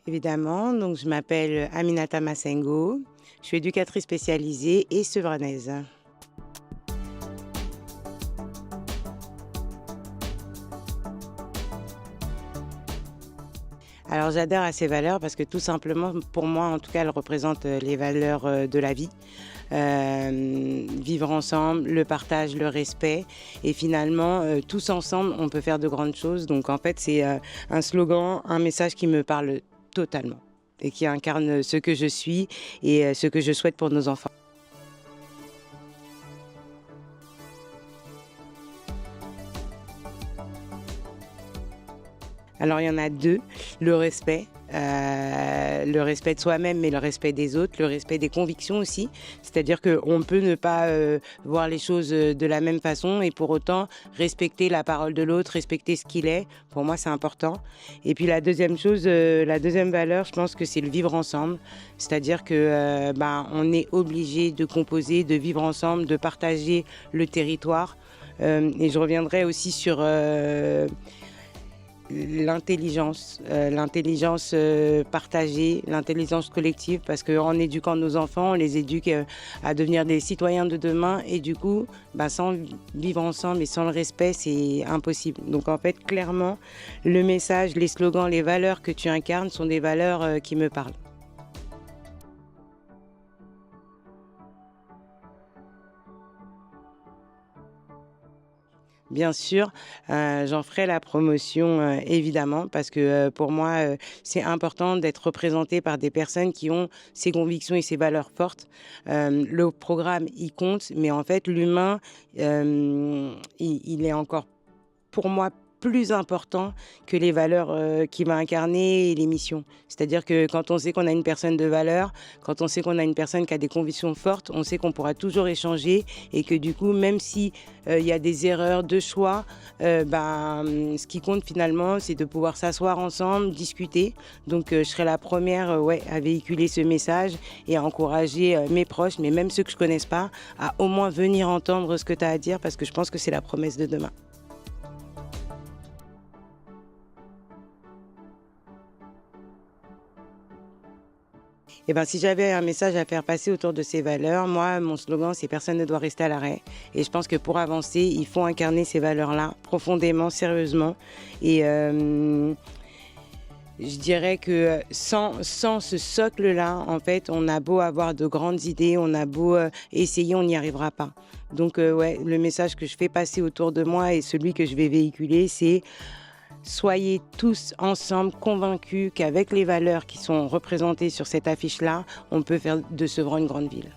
Évidemment, donc je m'appelle Aminata Massengo, je suis éducatrice spécialisée et sevranaise. Alors j'adhère à ces valeurs parce que tout simplement, pour moi en tout cas, elles représentent les valeurs de la vie. Vivre ensemble, le partage, le respect et finalement, tous ensemble, on peut faire de grandes choses. Donc en fait, c'est un slogan, un message qui me parle totalement et qui incarne ce que je suis et ce que je souhaite pour nos enfants. Alors il y en a 2, le respect de soi-même, mais le respect des autres, le respect des convictions aussi. C'est-à-dire qu'on peut ne pas voir les choses de la même façon et pour autant respecter la parole de l'autre, respecter ce qu'il est. Pour moi, c'est important. Et puis la deuxième chose, la deuxième valeur, je pense que c'est le vivre ensemble. C'est-à-dire que on est obligé de composer, de vivre ensemble, de partager le territoire. Et je reviendrai aussi sur l'intelligence partagée, l'intelligence collective, parce qu'en éduquant nos enfants, on les éduque à devenir des citoyens de demain et du coup, sans vivre ensemble et sans le respect, c'est impossible. Donc en fait, clairement, le message, les slogans, les valeurs que tu incarnes sont des valeurs qui me parlent. Bien sûr, j'en ferai la promotion, évidemment parce que, pour moi, c'est important d'être représenté par des personnes qui ont ces convictions et ces valeurs fortes. Le programme, il compte, mais en fait l'humain, il est encore pour moi, plus important que les valeurs, qu'il va incarner et les missions. C'est-à-dire que quand on sait qu'on a une personne de valeur, quand on sait qu'on a une personne qui a des convictions fortes, on sait qu'on pourra toujours échanger et que du coup, même si, il y a des erreurs de choix, ce qui compte finalement, c'est de pouvoir s'asseoir ensemble, discuter. Donc, je serai la première, ouais, à véhiculer ce message et à encourager, mes proches, mais même ceux que je connaisse pas, à au moins venir entendre ce que tu as à dire parce que je pense que c'est la promesse de demain. Si j'avais un message à faire passer autour de ces valeurs, moi, mon slogan, c'est «Personne ne doit rester à l'arrêt» et je pense que pour avancer, il faut incarner ces valeurs-là profondément, sérieusement et je dirais que sans ce socle-là, en fait, on a beau avoir de grandes idées, on a beau, essayer, on n'y arrivera pas. Donc ouais, le message que je fais passer autour de moi et celui que je vais véhiculer, c'est soyez tous ensemble convaincus qu'avec les valeurs qui sont représentées sur cette affiche-là, on peut faire de Sevran une grande ville.